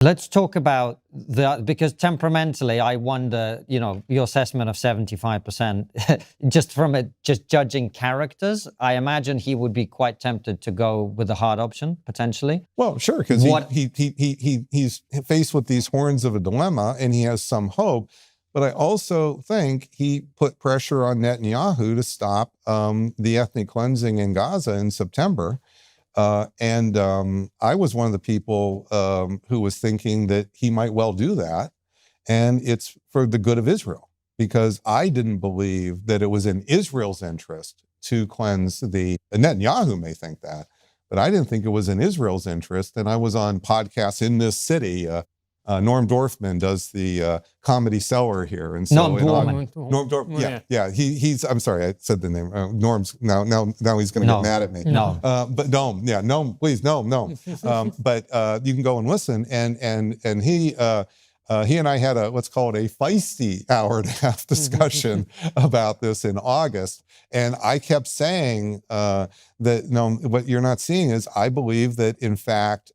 Let's talk about because temperamentally, I wonder, your assessment of 75%, just judging characters, I imagine he would be quite tempted to go with the hard option, potentially. Well, sure, because he's faced with these horns of a dilemma and he has some hope. But I also think he put pressure on Netanyahu to stop the ethnic cleansing in Gaza in September. I was one of the people who was thinking that he might well do that. And it's for the good of Israel, because I didn't believe that it was in Israel's interest to cleanse Netanyahu may think that, but I didn't think it was in Israel's interest. And I was on podcasts in this city. Norm Dorfman does the Comedy Cellar here, and so Norm Dorfman, he's. I'm sorry, I said the name. Norm's now he's going to get mad at me. No, but Noam, please, no. But you can go and listen, and he and I had let's call it a feisty hour-and-a-half discussion about this in August, and I kept saying that what you're not seeing is I believe that in fact.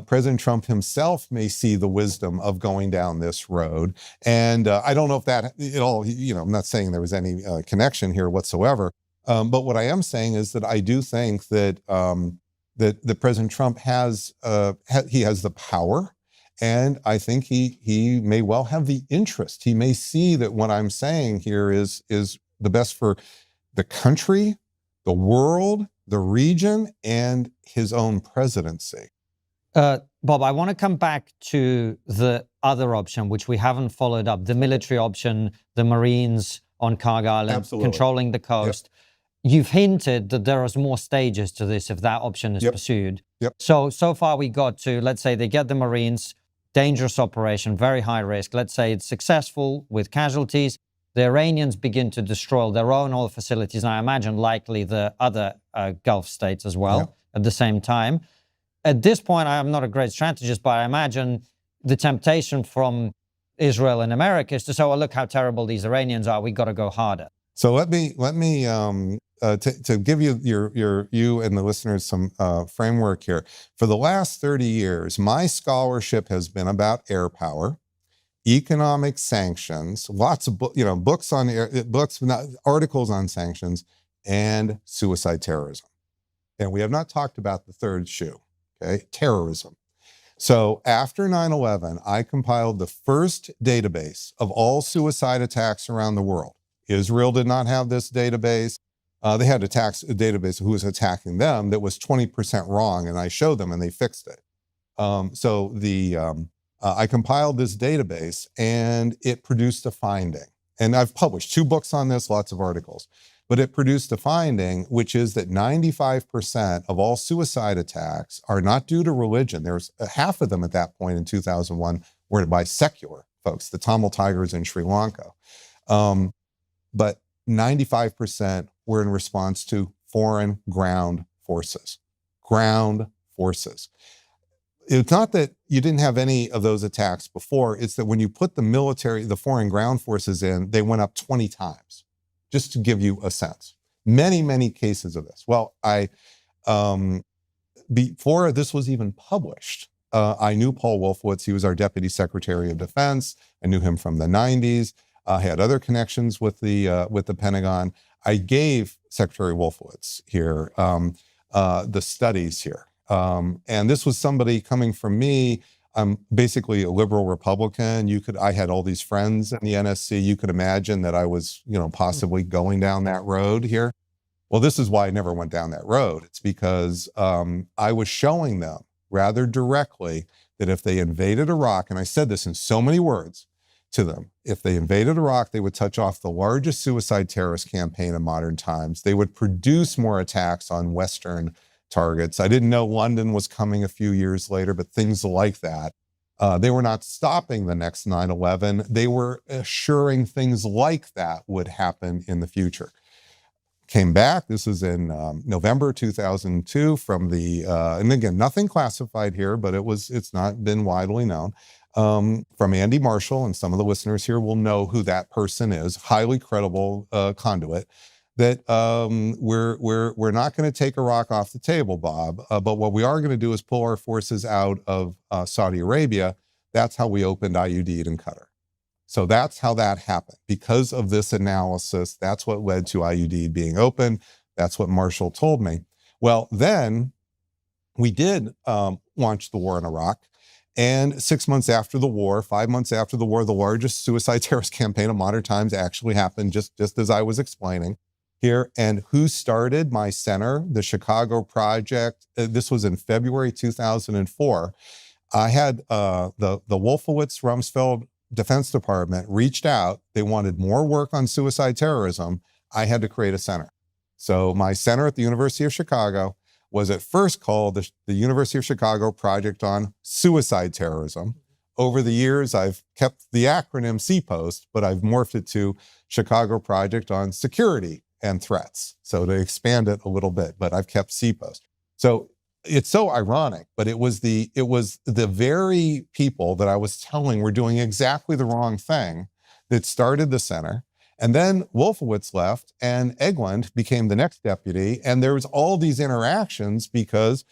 President Trump himself may see the wisdom of going down this road. And I don't know if that at all, I'm not saying there was any connection here whatsoever. But what I am saying is that I do think that that President Trump has the power, and I think he may well have the interest. He may see that what I'm saying here is the best for the country, the world, the region, and his own presidency. Bob, I want to come back to the other option, which we haven't followed up, the military option, the Marines on Kharg Island, controlling the coast. Yep. You've hinted that there is more stages to this if that option is pursued. Yep. So far we got to, let's say they get the Marines, dangerous operation, very high risk. Let's say it's successful with casualties. The Iranians begin to destroy their own oil facilities, and I imagine likely the other Gulf states as well at the same time. At this point, I'm not a great strategist, but I imagine the temptation from Israel and America is to say, "Oh, look how terrible these Iranians are. We got to go harder." So let me to give you and the listeners some framework here. For the last 30 years, my scholarship has been about air power, economic sanctions, lots of articles on sanctions, and suicide terrorism. And we have not talked about the third shoe. Okay, terrorism. So after 9/11, I compiled the first database of all suicide attacks around the world. Israel did not have this database. They had a database of who was attacking them that was 20% wrong, and I showed them, and they fixed it. I compiled this database, and it produced a finding. And I've published 2 books on this, lots of articles. But it produced a finding, which is that 95% of all suicide attacks are not due to religion. There's half of them at that point in 2001 were by secular folks, the Tamil Tigers in Sri Lanka. But 95% were in response to foreign ground forces. Ground forces. It's not that you didn't have any of those attacks before. It's that when you put the foreign ground forces in, they went up 20 times. Just to give you a sense. Many, many cases of this. Well, before this was even published, I knew Paul Wolfowitz. He was our Deputy Secretary of Defense. I knew him from the 90s. I had other connections with the Pentagon. I gave Secretary Wolfowitz here the studies here. And this was somebody coming from me. I'm basically a liberal Republican. I had all these friends in the NSC. You could imagine that I was, possibly going down that road here. Well, this is why I never went down that road. It's because I was showing them rather directly that if they invaded Iraq, and I said this in so many words to them, if they invaded Iraq, they would touch off the largest suicide terrorist campaign in modern times. They would produce more attacks on Western targets. I didn't know London was coming a few years later, but things like that. They were not stopping the next 9/11. They were assuring things like that would happen in the future. Came back. This was in November 2002 from and again, nothing classified here, but it's not been widely known, from Andy Marshall, and some of the listeners here will know who that person is, highly credible conduit. that we're not going to take Iraq off the table, Bob. But what we are going to do is pull our forces out of Saudi Arabia. That's how we opened IUD in Qatar. So that's how that happened. Because of this analysis, that's what led to IUD being open. That's what Marshall told me. Well, then we did launch the war in Iraq. And 6 months after the war, 5 months after the war, the largest suicide terrorist campaign of modern times actually happened, just as I was explaining here. And who started my center, the Chicago Project? This was in February 2004. I had the Wolfowitz-Rumsfeld Defense Department reached out. They wanted more work on suicide terrorism. I had to create a center. So my center at the University of Chicago was at first called the University of Chicago Project on Suicide Terrorism. Over the years, I've kept the acronym CPOST, but I've morphed it to Chicago Project on Security and Threats. So to expand it a little bit, but I've kept CPOST. So it's so ironic, but it was the very people that I was telling were doing exactly the wrong thing that started the center. And then Wolfowitz left and Egeland became the next deputy. And there was all these interactions because,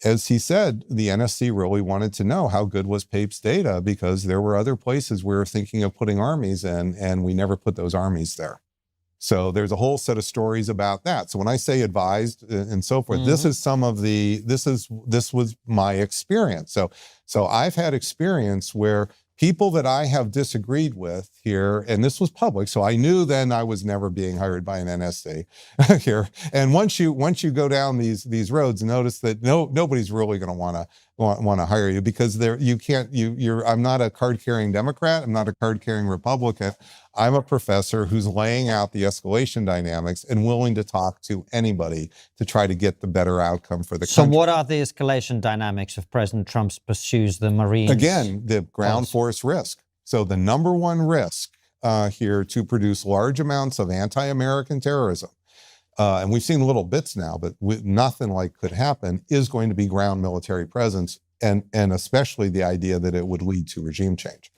as he said, the NSC really wanted to know how good was Pape's data, because there were other places we were thinking of putting armies in, and we never put those armies there. So there's a whole set of stories about that. So when I say advised and so forth, this is some of this was my experience. So I've had experience where people that I have disagreed with here, and this was public, so I knew then I was never being hired by an NSC here. And once you go down these roads, notice that nobody's really going to want to hire you, because I'm not a card-carrying Democrat. I'm not a card-carrying Republican. I'm a professor who's laying out the escalation dynamics and willing to talk to anybody to try to get the better outcome for the country. So what are the escalation dynamics if President Trump pursues the Marines? Again, the ground force risk. So the number one risk here to produce large amounts of anti-American terrorism, and we've seen little bits now, but nothing like could happen, is going to be ground military presence, and especially the idea that it would lead to regime change.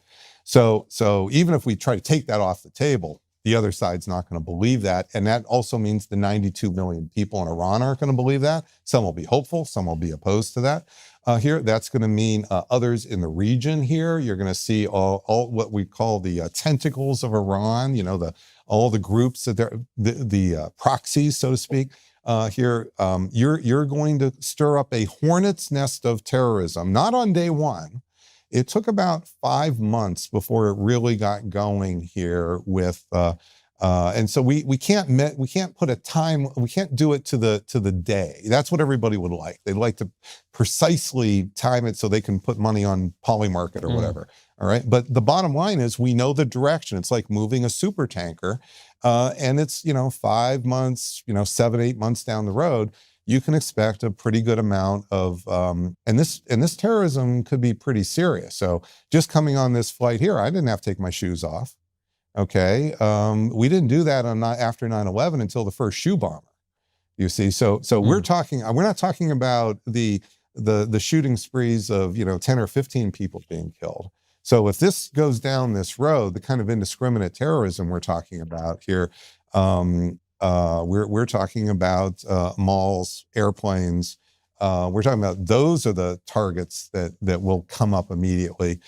So even if we try to take that off the table, the other side's not going to believe that. And that also means the 92 million people in Iran aren't going to believe that. Some will be hopeful, some will be opposed to that. Here, that's going to mean others in the region here. You're going to see all what we call the tentacles of Iran, all the groups that the proxies, so to speak. Here, you're going to stir up a hornet's nest of terrorism, not on day one. It took about 5 months before it really got going here with, and so we can't put a time, we can't do it to the day. That's what everybody would like. They'd like to precisely time it so they can put money on Polymarket or whatever. All right. But the bottom line is we know the direction. It's like moving a super tanker. And it's, 5 months, 7, 8 months down the road, you can expect a pretty good amount of, and this terrorism could be pretty serious. So just coming on this flight here, I didn't have to take my shoes off. Okay. We didn't do that after 9/11 until the first shoe bomber, you see. So we're not talking about the shooting sprees of, 10 or 15 people being killed. So if this goes down this road, the kind of indiscriminate terrorism we're talking about here, we're talking about malls, airplanes. We're talking about those are the targets that will come up immediately.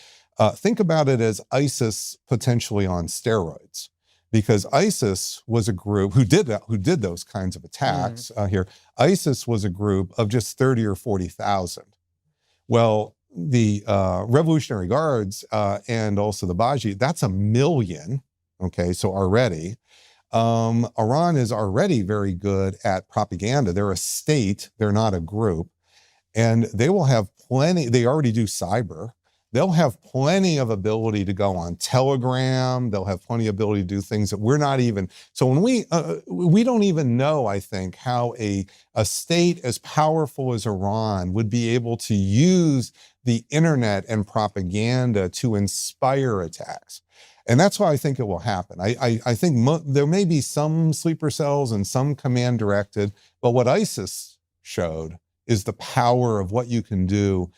Think about it as ISIS potentially on steroids, because ISIS was a group who did those kinds of attacks here. ISIS was a group of just 30 or 40,000. Well, the Revolutionary Guards and also the Baji, that's 1 million. Okay, so already. Iran is already very good at propaganda. They're a state, they're not a group. And they will have plenty, they already do cyber. They'll have plenty of ability to go on Telegram. They'll have plenty of ability to do things that we're not even. So when we don't even know, I think, how a state as powerful as Iran would be able to use the internet and propaganda to inspire attacks. And that's why I think it will happen. I think there may be some sleeper cells and some command directed, but what ISIS showed is the power of what you can do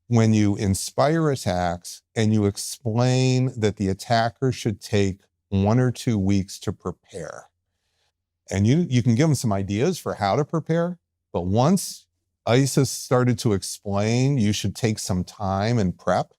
when you inspire attacks and you explain that the attacker should take 1 or 2 weeks to prepare. And you can give them some ideas for how to prepare. But once ISIS started to explain you should take some time and prep,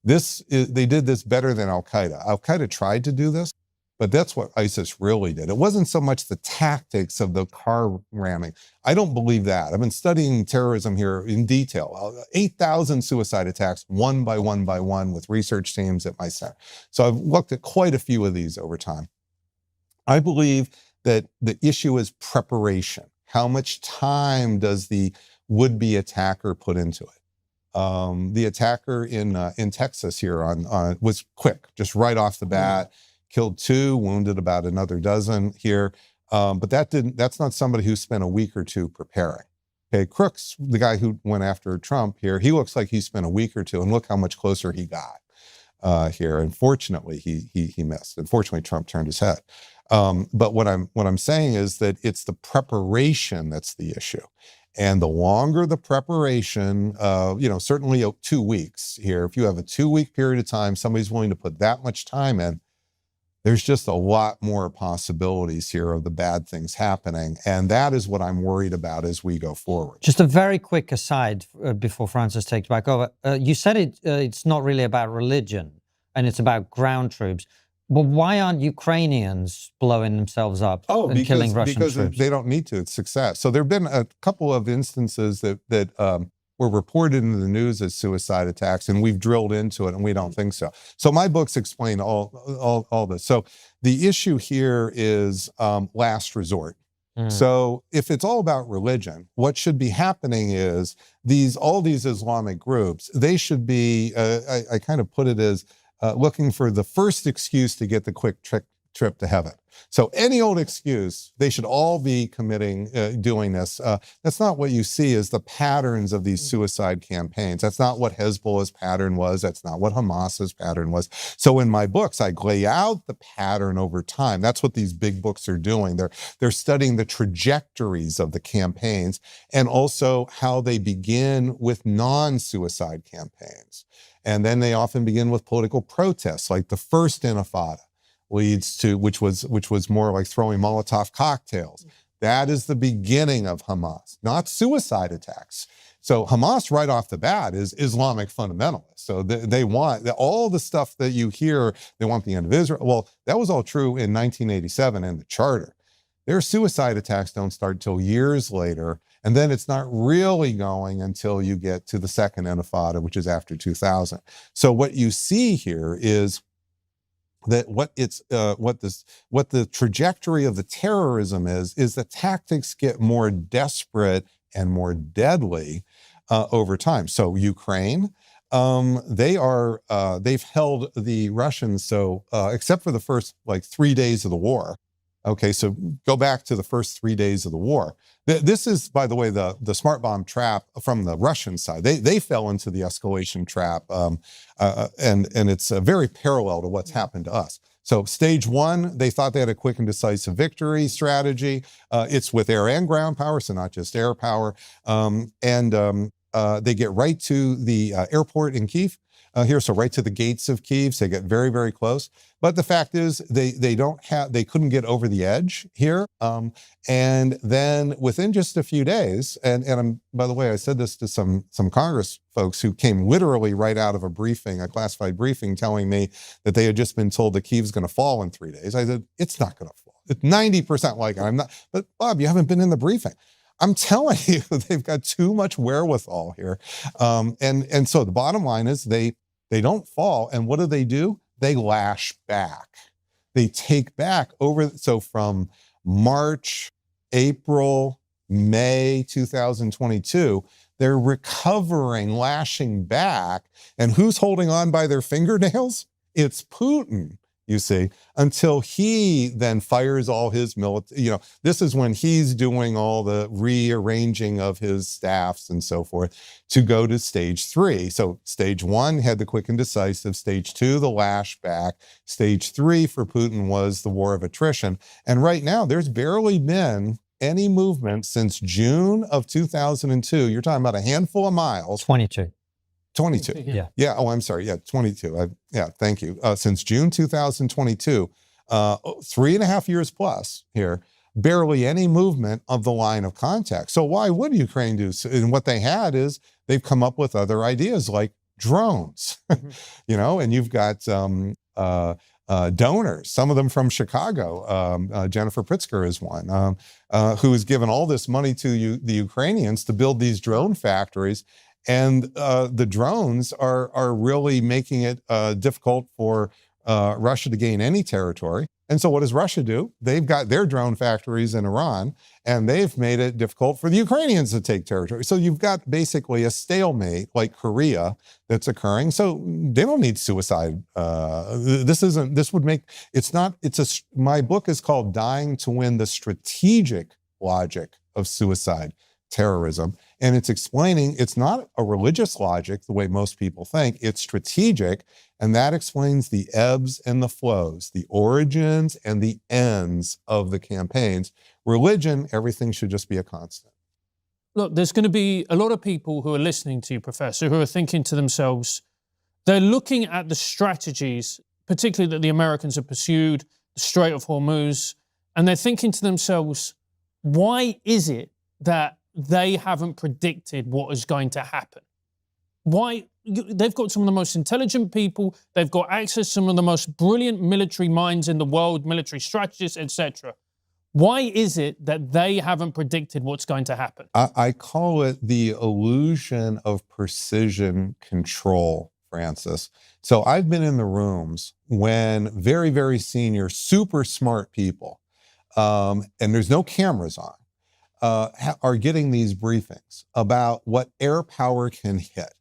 they did this better than Al-Qaeda. Al-Qaeda tried to do this, but that's what ISIS really did. It wasn't so much the tactics of the car ramming. I don't believe that. I've been studying terrorism here in detail. 8,000 suicide attacks, one by one, with research teams at my center. So I've looked at quite a few of these over time. I believe that the issue is preparation. How much time does the would-be attacker put into it? The attacker in Texas here was quick, just right off the bat. Killed 2, wounded about another dozen here. But that's not somebody who spent a week or 2 preparing. Okay, Crooks, the guy who went after Trump here, he looks like he spent a week or 2, and look how much closer he got here. Unfortunately, he missed. Unfortunately, Trump turned his head. But what I'm saying is that it's the preparation that's the issue. And the longer the preparation, certainly 2 weeks here, if you have a 2-week period of time, somebody's willing to put that much time in, there's just a lot more possibilities here of the bad things happening. And that is what I'm worried about as we go forward. Just a very quick aside before Francis takes back over. You said it's not really about religion and it's about ground troops. But why aren't Ukrainians blowing themselves up and killing Russian troops? Because they don't need to. It's success. So there have been a couple of instances that were reported in the news as suicide attacks, and we've drilled into it, and we don't think so. So my books explain all this. So the issue here is last resort. So if it's all about religion, what should be happening is all these Islamic groups, they should be, I kind of put it as, looking for the first excuse to get the quick trip to heaven. So any old excuse, they should all be doing this. That's not what you see as the patterns of these suicide campaigns. That's not what Hezbollah's pattern was. That's not what Hamas's pattern was. So in my books, I lay out the pattern over time. That's what these big books are doing. They're studying the trajectories of the campaigns and also how they begin with non-suicide campaigns. And then they often begin with political protests, like the first Intifada leads to, which was more like throwing Molotov cocktails. That is the beginning of Hamas, not suicide attacks. So Hamas right off the bat is Islamic fundamentalists. So they want all the stuff that you hear, they want the end of Israel. Well, that was all true in 1987 in the charter. Their suicide attacks don't start till years later. And then it's not really going until you get to the second Intifada, which is after 2000. So what you see here is that what the trajectory of the terrorism is the tactics get more desperate and more deadly over time. So Ukraine, they've held the Russians, except for the first 3 days of the war. Okay, so go back to the first 3 days of the war. This is, by the way, the smart bomb trap from the Russian side. They fell into the escalation trap, and it's very parallel to what's happened to us. So stage 1, they thought they had a quick and decisive victory strategy. It's with air and ground power, so not just air power. They get right to the airport in Kyiv. So right to the gates of Kyiv, so they get very, very close. But the fact is, they couldn't get over the edge here. And then within just a few days, and by the way, I said this to some Congress folks who came literally right out of a classified briefing, telling me that they had just been told that Kyiv's going to fall in 3 days. I said, it's not going to fall. It's 90% like I'm not. But Bob, you haven't been in the briefing. I'm telling you, they've got too much wherewithal here. And so the bottom line is they don't fall. And what do? They lash back. They take back so from March, April, May 2022, they're recovering, lashing back. And who's holding on by their fingernails? It's Putin, you see, until he then fires all his military, this is when he's doing all the rearranging of his staffs and so forth to go to stage 3. So stage 1 had the quick and decisive, stage 2, the lash back, stage 3 for Putin was the war of attrition. And right now there's barely been any movement since June of 2002. You're talking about a handful of miles. 22. Yeah. Oh, I'm sorry. Yeah, 22. Thank you. Since June 2022, 3.5 years plus here, barely any movement of the line of contact. So why would Ukraine do? And what they had is they've come up with other ideas like drones, you know, and you've got donors, some of them from Chicago. Jennifer Pritzker is one, who has given all this money to the Ukrainians to build these drone factories. And the drones are really making it difficult for Russia to gain any territory. And so what does Russia do? They've got their drone factories in Iran, and they've made it difficult for the Ukrainians to take territory. So you've got basically a stalemate like Korea that's occurring. So they don't need suicide. My book is called Dying to Win: The Strategic Logic of Suicide Terrorism. And it's explaining it's not a religious logic the way most people think, it's strategic. And that explains the ebbs and the flows, the origins and the ends of the campaigns. Religion, everything should just be a constant. Look, there's going to be a lot of people who are listening to you, Professor, who are thinking to themselves, they're looking at the strategies, particularly that the Americans have pursued, the Strait of Hormuz, and they're thinking to themselves, why is it that they haven't predicted what is going to happen? Why? They've got some of the most intelligent people, they've got access to some of the most brilliant military minds in the world, military strategists, etc. Why is it that they haven't predicted what's going to happen? I call it the illusion of precision control, Francis. So I've been in the rooms when very, very senior, super smart people, and there's no cameras on, are getting these briefings about what air power can hit,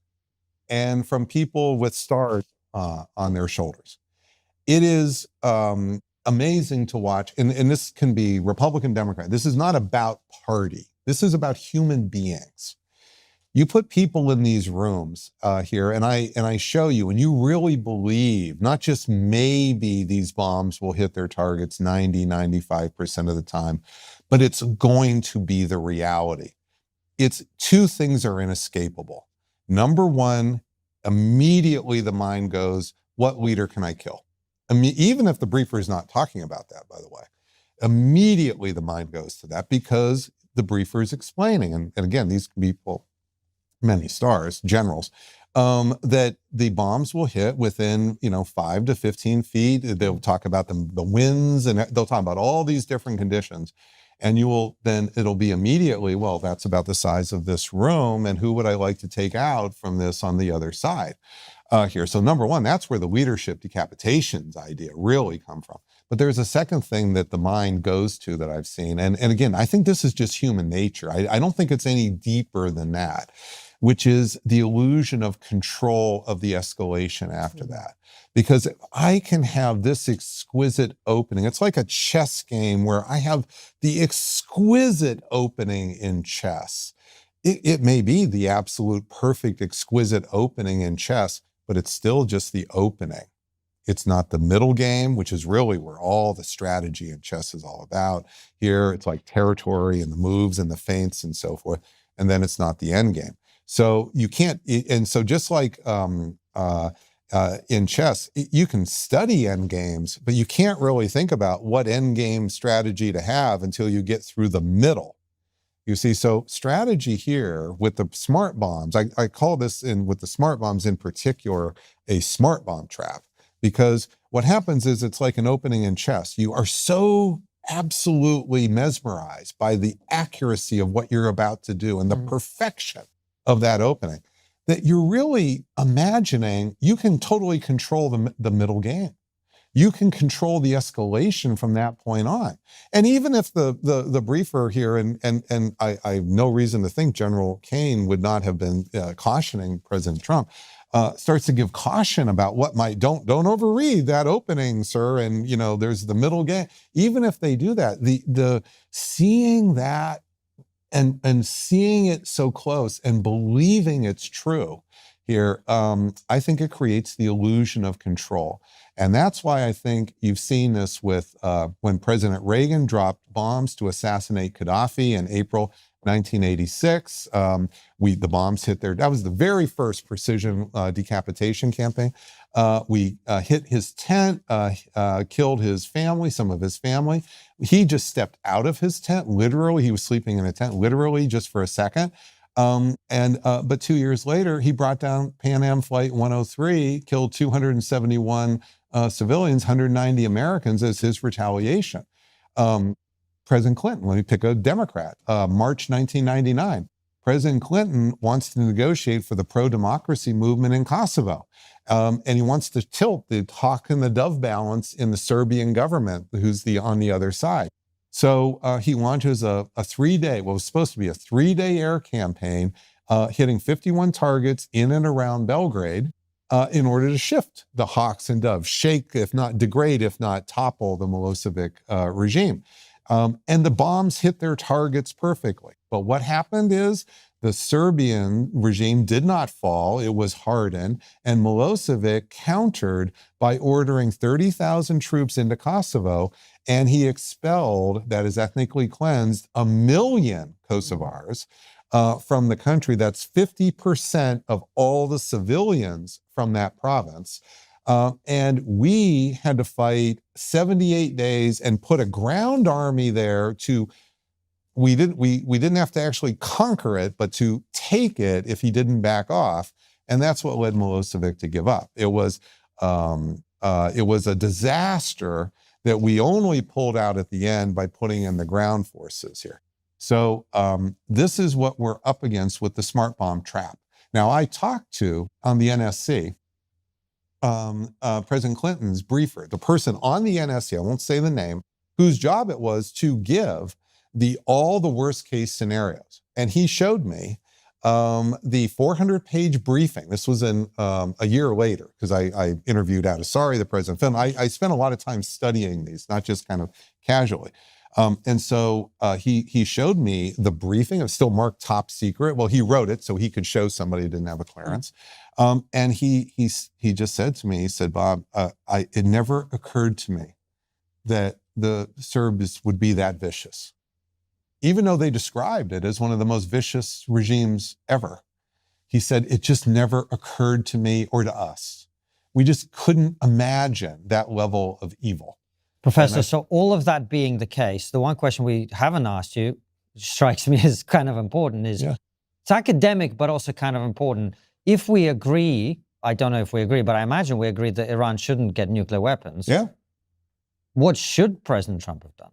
and from people with stars on their shoulders. It is amazing to watch, and this can be Republican, Democrat. This is not about party. This is about human beings. You put people in these rooms here, and I show you, and you really believe, not just maybe these bombs will hit their targets 90-95% of the time, but it's going to be the reality. It's two things are inescapable. Number one, immediately the mind goes, what leader can I kill? I mean, even if the briefer is not talking about that, by the way, immediately the mind goes to that because the briefer is explaining. And again, these people, many stars, generals, that the bombs will hit within, 5 to 15 feet. They'll talk about the winds, and they'll talk about all these different conditions. And it'll be immediately, well, that's about the size of this room, and who would I like to take out from this on the other side here? So number one, that's where the leadership decapitations idea really come from. But there's a second thing that the mind goes to that I've seen. And again, I think this is just human nature. I don't think it's any deeper than that, which is the illusion of control of the escalation after that. Because I can have this exquisite opening. It's like a chess game where I have the exquisite opening in chess. It may be the absolute perfect, exquisite opening in chess, but it's still just the opening. It's not the middle game, which is really where all the strategy in chess is all about. Here, it's like territory and the moves and the feints and so forth. And then it's not the end game. So you can't, and so just like in chess, you can study end games, but you can't really think about what end game strategy to have until you get through the middle. You see, so strategy here with the smart bombs, I call this with the smart bombs in particular, a smart bomb trap, because what happens is it's like an opening in chess. You are so absolutely mesmerized by the accuracy of what you're about to do and the perfection of that opening, that you're really imagining you can totally control the middle game. You can control the escalation from that point on. And even if the briefer here, and I have no reason to think General Kane would not have been cautioning President Trump, starts to give caution about what don't overread that opening, sir. And there's the middle game. Even if they do that, the seeing that and seeing it so close and believing it's true here, I think it creates the illusion of control. And that's why I think you've seen this with when President Reagan dropped bombs to assassinate Qaddafi in April 1986, the bombs hit there. That was the very first precision decapitation campaign. We hit his tent, killed his family, some of his family. He just stepped out of his tent, literally. He was sleeping in a tent, literally, just for a second. But 2 years later, he brought down Pan Am Flight 103, killed 271 civilians, 190 Americans as his retaliation. President Clinton, let me pick a Democrat, March 1999. President Clinton wants to negotiate for the pro-democracy movement in Kosovo. And he wants to tilt the hawk and the dove balance in the Serbian government, who's on the other side. So he launches a 3-day, what was supposed to be a 3-day air campaign, hitting 51 targets in and around Belgrade in order to shift the hawks and doves, shake, if not degrade, if not topple the Milosevic regime. And the bombs hit their targets perfectly. But what happened is the Serbian regime did not fall. It was hardened. And Milosevic countered by ordering 30,000 troops into Kosovo. And he expelled, that is ethnically cleansed, 1 million Kosovars from the country. That's 50% of all the civilians from that province. And we had to fight 78 days and put a ground army there to, we didn't have to actually conquer it, but to take it if he didn't back off. And that's what led Milosevic to give up. It was a disaster that we only pulled out at the end by putting in the ground forces here. So this is what we're up against with the smart bomb trap. Now, I talked to, on the NSC, President Clinton's briefer, the person on the NSC, I won't say the name, whose job it was to give all the worst case scenarios. And he showed me the 400-page briefing. This was in a year later, because I interviewed Adesari, the president of Finland. I spent a lot of time studying these, not just kind of casually. And so he showed me the briefing. It was still marked top secret. Well, he wrote it so he could show somebody who didn't have a clearance. And he just said to me, he said, Bob, it never occurred to me that the Serbs would be that vicious, even though they described it as one of the most vicious regimes ever. He said, it just never occurred to me or to us. We just couldn't imagine that level of evil. Professor, so all of that being the case, the one question we haven't asked you, which strikes me as kind of important, is it's academic, but also kind of important. If we agree, I don't know if we agree, but I imagine we agree that Iran shouldn't get nuclear weapons. Yeah. What should President Trump have done?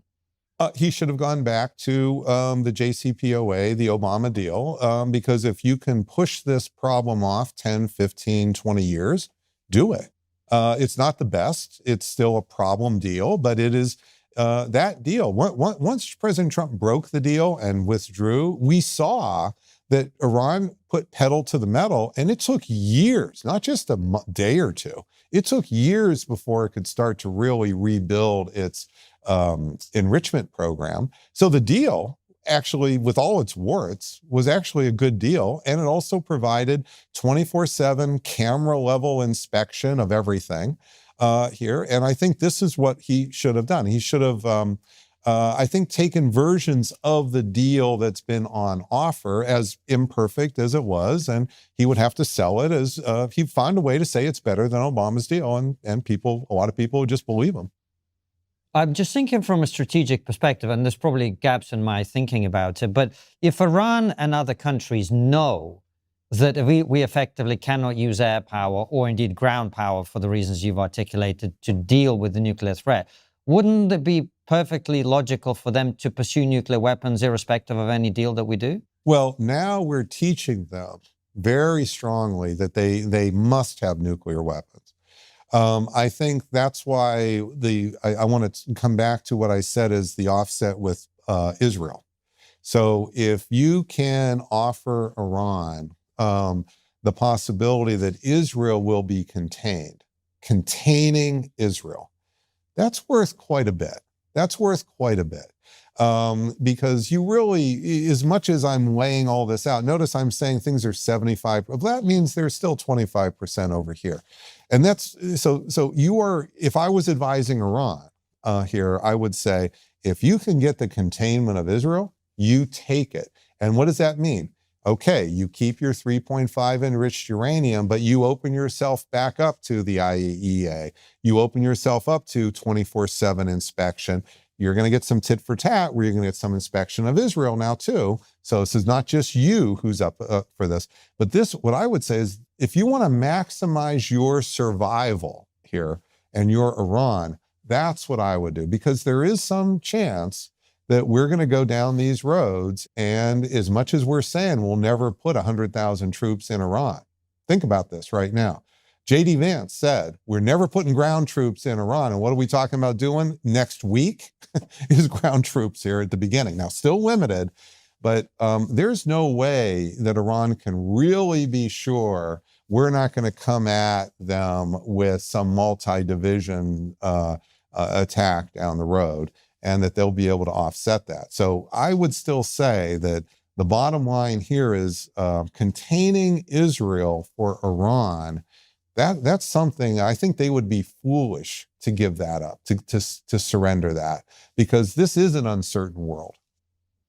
He should have gone back to the JCPOA, the Obama deal, because if you can push this problem off 10, 15, 20 years, do it. It's not the best. It's still a problem deal, but it is that deal. Once President Trump broke the deal and withdrew, we saw that Iran put pedal to the metal, and it took years, not just a day or two. It took years before it could start to really rebuild its enrichment program. So the deal, actually, with all its warts, was actually a good deal. And it also provided 24/7 camera-level inspection of everything here. And I think this is what he should have done. He should have, I think, taken versions of the deal that's been on offer, as imperfect as it was, and he would have to sell it as, he'd find a way to say it's better than Obama's deal, and a lot of people would just believe him. I'm just thinking from a strategic perspective, and there's probably gaps in my thinking about it, but if Iran and other countries know that we effectively cannot use air power or indeed ground power for the reasons you've articulated to deal with the nuclear threat, wouldn't it be perfectly logical for them to pursue nuclear weapons irrespective of any deal that we do? Well, now we're teaching them very strongly that they must have nuclear weapons. I think that's why I want to come back to what I said as the offset with Israel. So if you can offer Iran the possibility that Israel will be containing Israel, that's worth quite a bit. That's worth quite a bit. Because you really, as much as I'm laying all this out, notice I'm saying things are 75, that means there's still 25% over here. And that's, so you are, if I was advising Iran here, I would say, if you can get the containment of Israel, you take it. And what does that mean? Okay, you keep your 3.5 enriched uranium, but you open yourself back up to the IAEA. You open yourself up to 24/7 inspection. You're going to get some tit for tat where you're going to get some inspection of Israel now too. So this is not just you who's up for this. But this, what I would say is, if you want to maximize your survival here and your Iran, that's what I would do, because there is some chance that we're going to go down these roads. And as much as we're saying we'll never put 100,000 troops in Iran, think about this right now. J.D. Vance said, we're never putting ground troops in Iran. And what are we talking about doing next week? Is ground troops here at the beginning. Now, still limited, but there's no way that Iran can really be sure we're not going to come at them with some multi-division attack down the road, and that they'll be able to offset that. So I would still say that the bottom line here is containing Israel for Iran. That's something I think they would be foolish to give that up, to surrender that, because this is an uncertain world.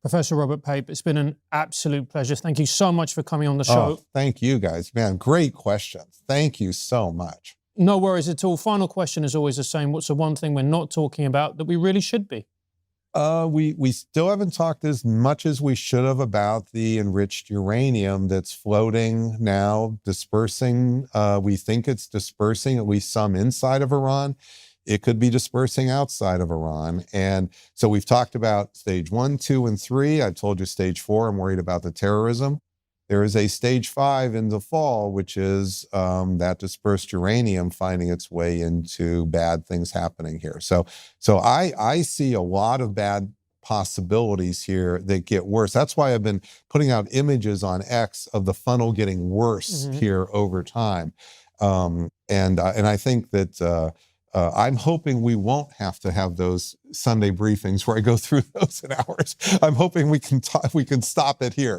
Professor Robert Pape, it's been an absolute pleasure. Thank you so much for coming on the show. Oh, thank you guys, man. Great questions. Thank you so much. No worries at all. Final question is always the same. What's the one thing we're not talking about that we really should be? We still haven't talked as much as we should have about the enriched uranium that's floating now, dispersing. We think it's dispersing at least some inside of Iran. It could be dispersing outside of Iran. And so we've talked about stage 1, 2, and 3. I told you stage 4, I'm worried about the terrorism. There is a stage 5 in the fall, which is that dispersed uranium finding its way into bad things happening here. So I see a lot of bad possibilities here that get worse. That's why I've been putting out images on X of the funnel getting worse here over time. And I think that I'm hoping we won't have to have those Sunday briefings where I go through those in hours. I'm hoping we can stop it here.